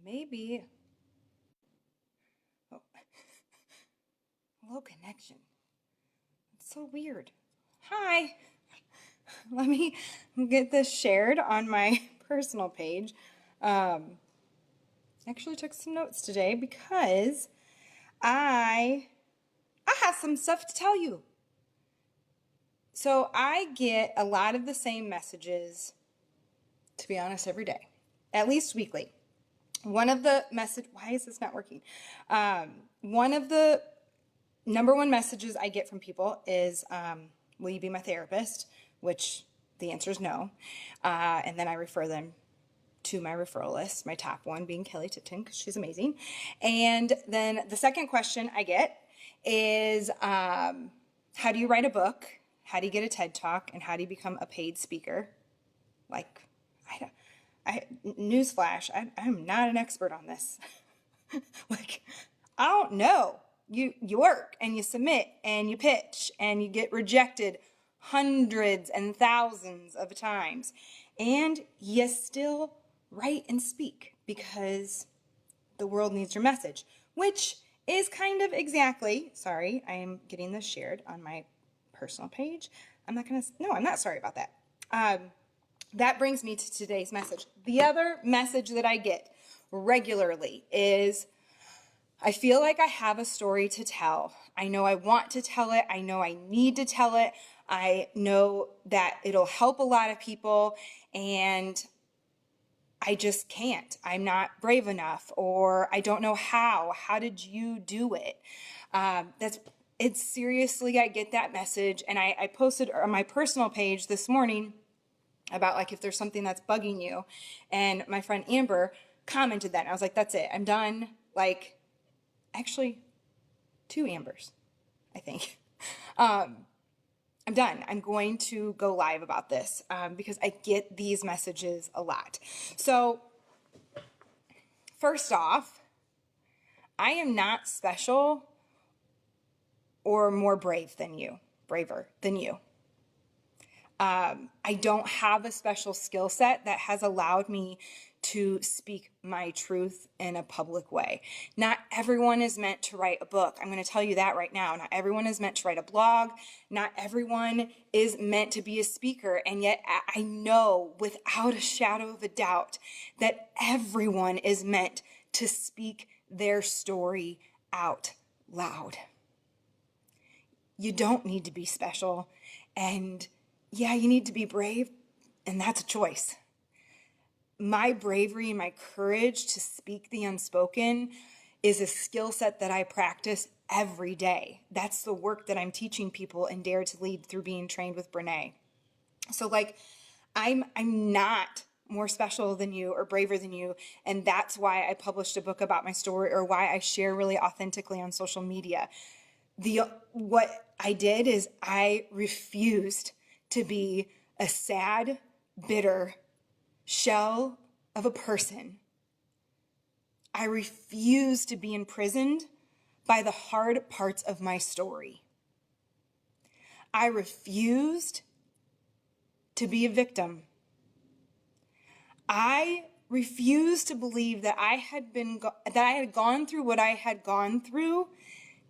Maybe. Oh, low connection. It's so weird. Hi. Let me get this shared on my personal page. Actually took some notes today because I have some stuff to tell you. So I get a lot of the same messages, to be honest, every day, at least weekly. One of the why is this not working? One of the number one messages I get from people is, will you be my therapist? Which the answer is no. And then I refer them to my referral list, my top one being Kelly Tipton, because she's amazing. And then the second question I get is, how do you write a book? How do you get a TED Talk? And how do you become a paid speaker? Like, newsflash, I'm not an expert on this. Like, I don't know. You work and you submit and you pitch and you get rejected hundreds and thousands of times. And you still write and speak because the world needs your message, which is kind of exactly, sorry, I am getting this shared on my personal page. I'm not sorry about that. That brings me to today's message. The other message that I get regularly is, I feel like I have a story to tell. I know I want to tell it. I know I need to tell it. I know that it'll help a lot of people, and I just can't. I'm not brave enough, or I don't know how. How did you do it? It's seriously, I get that message, and I posted on my personal page this morning about like if there's something that's bugging you, and my friend Amber commented that, and I was like, that's it, I'm done. Like, actually, 2 Ambers, I think. I'm done. I'm going to go live about this because I get these messages a lot. So, first off, I am not special or more braver than you. I don't have a special skill set that has allowed me to speak my truth in a public way. Not everyone is meant to write a book. I'm going to tell you that right now. Not everyone is meant to write a blog. Not everyone is meant to be a speaker. And yet I know without a shadow of a doubt that everyone is meant to speak their story out loud. You don't need to be special. And yeah, you need to be brave, and that's a choice. My bravery and my courage to speak the unspoken is a skill set that I practice every day. That's the work that I'm teaching people in Dare to Lead through being trained with Brené. So like, I'm not more special than you or braver than you, and that's why I published a book about my story, or why I share really authentically on social media. What I did is I refused to be a sad, bitter shell of a person. I refused to be imprisoned by the hard parts of my story. I refused to be a victim. I refused to believe that I had gone through what I had gone through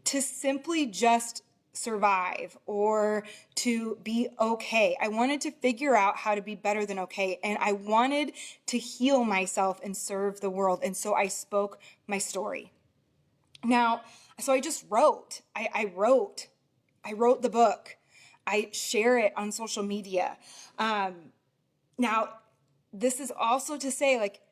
to simply just survive or to be okay. I wanted to figure out how to be better than okay, and I wanted to heal myself and serve the world, and so I spoke my story. Now, so I just wrote. I wrote the book. I share it on social media. Now, this is also to say, like,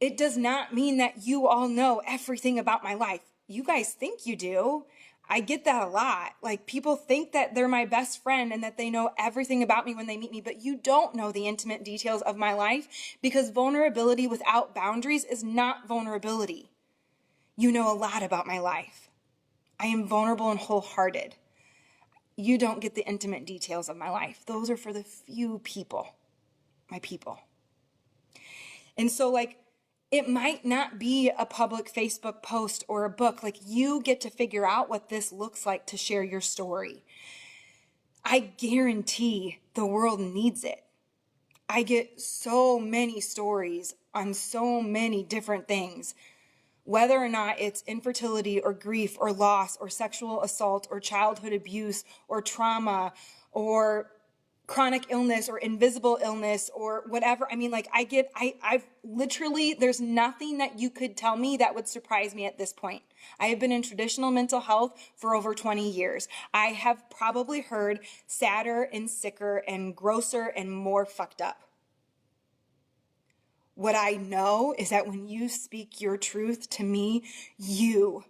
it does not mean that you all know everything about my life. You guys think you do. I get that a lot. Like, people think that they're my best friend and that they know everything about me when they meet me, but you don't know the intimate details of my life, because vulnerability without boundaries is not vulnerability. You know a lot about my life. I am vulnerable and wholehearted. You don't get the intimate details of my life. Those are for the few people, my people. And so, like, it might not be a public Facebook post or a book. Like, you get to figure out what this looks like to share your story. I guarantee the world needs it. I get so many stories on so many different things, whether or not it's infertility or grief or loss or sexual assault or childhood abuse or trauma or chronic illness or invisible illness or whatever. I mean, like I've literally, there's nothing that you could tell me that would surprise me at this point. I have been in traditional mental health for over 20 years. I have probably heard sadder and sicker and grosser and more fucked up. What I know is that when you speak your truth to me, you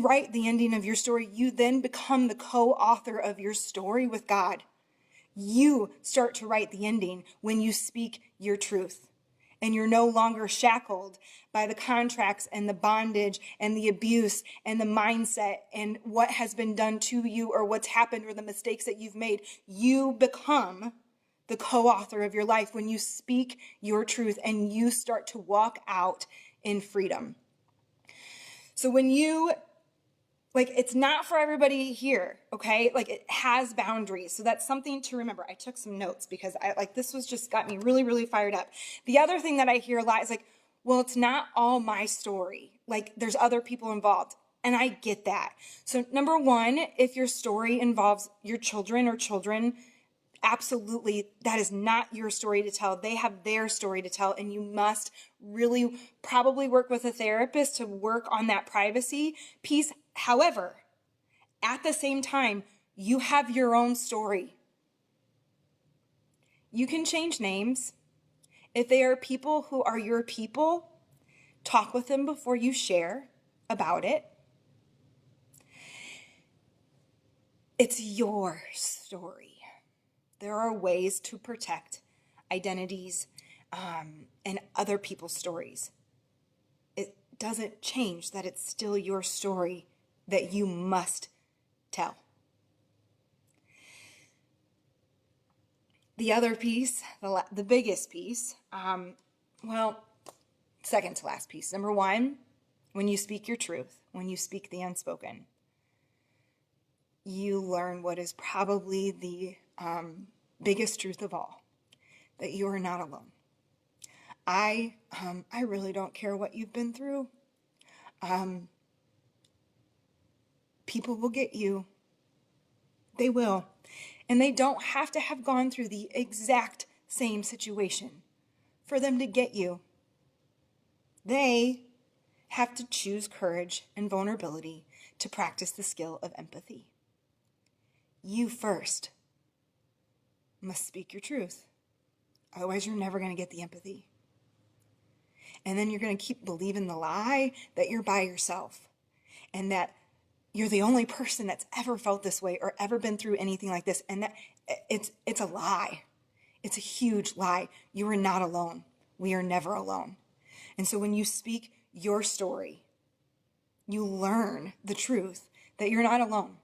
write the ending of your story. You then become the co-author of your story with God. You start to write the ending when you speak your truth. And you're no longer shackled by the contracts and the bondage and the abuse and the mindset and what has been done to you or what's happened or the mistakes that you've made. You become the co-author of your life when you speak your truth and you start to walk out in freedom. So when you, it's not for everybody here, okay? It has boundaries. So that's something to remember. I took some notes because this was just got me really, really fired up. The other thing that I hear a lot is well, it's not all my story. There's other people involved. And I get that. So number one, if your story involves your children or children, absolutely, that is not your story to tell. They have their story to tell, and you must really probably work with a therapist to work on that privacy piece. However, at the same time, you have your own story. You can change names. If they are people who are your people, talk with them before you share about it. It's your story. There are ways to protect identities and other people's stories. It doesn't change that it's still your story that you must tell. The other piece, the biggest piece, second to last piece. Number one, when you speak your truth, when you speak the unspoken, you learn what is probably the biggest truth of all, that you are not alone. I really don't care what you've been through. People will get you. They will. And they don't have to have gone through the exact same situation for them to get you. They have to choose courage and vulnerability to practice the skill of empathy. You first must speak your truth. Otherwise, you're never going to get the empathy. And then you're going to keep believing the lie that you're by yourself and that you're the only person that's ever felt this way or ever been through anything like this. And that it's a lie. It's a huge lie. You are not alone. We are never alone. And so when you speak your story, you learn the truth that you're not alone.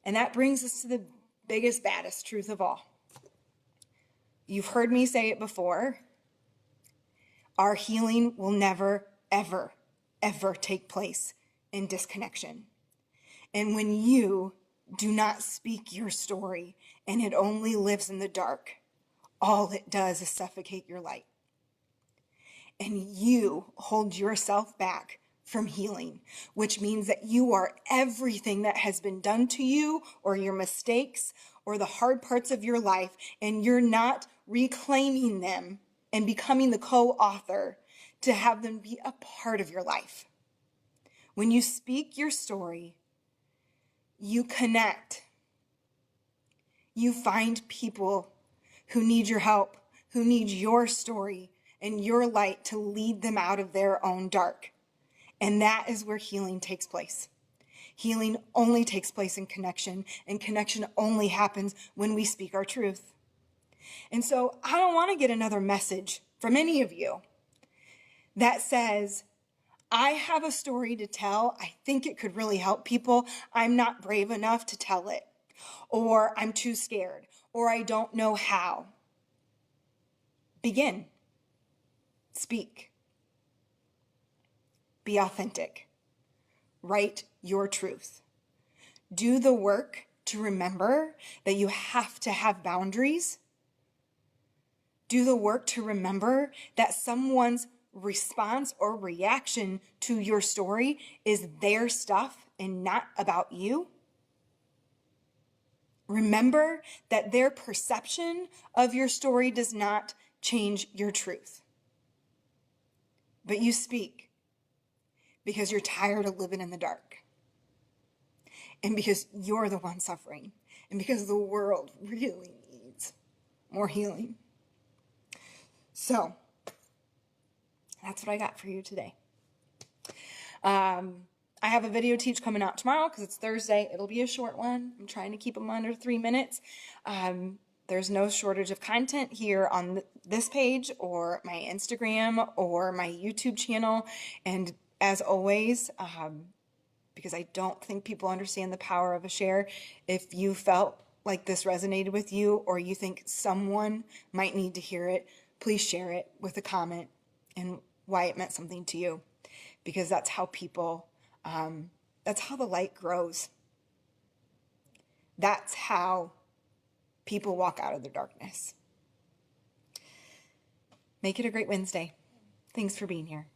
And that brings us to the biggest, baddest truth of all. You've heard me say it before. Our healing will never, ever, ever take place in disconnection. And when you do not speak your story and it only lives in the dark, all it does is suffocate your light. And you hold yourself back from healing, which means that you are everything that has been done to you or your mistakes or the hard parts of your life, and you're not reclaiming them and becoming the co-author to have them be a part of your life. When you speak your story, you connect. You find people who need your help, who need your story and your light to lead them out of their own dark. And that is where healing takes place. Healing only takes place in connection, and connection only happens when we speak our truth. And so I don't want to get another message from any of you that says, I have a story to tell. I think it could really help people. I'm not brave enough to tell it. Or I'm too scared. Or I don't know how. Begin. Speak. Be authentic. Write your truth. Do the work to remember that you have to have boundaries. Do the work to remember that someone's response or reaction to your story is their stuff and not about you. Remember that their perception of your story does not change your truth. But you speak because you're tired of living in the dark. And because you're the one suffering. And because the world really needs more healing. So, that's what I got for you today. I have a video teach coming out tomorrow because it's Thursday. It'll be a short one. I'm trying to keep them under 3 minutes. There's no shortage of content here on this page or my Instagram or my YouTube channel. And as always, because I don't think people understand the power of a share, if you felt like this resonated with you or you think someone might need to hear it, please share it with a comment and why it meant something to you. Because that's how people, that's how the light grows. That's how people walk out of their darkness. Make it a great Wednesday. Thanks for being here.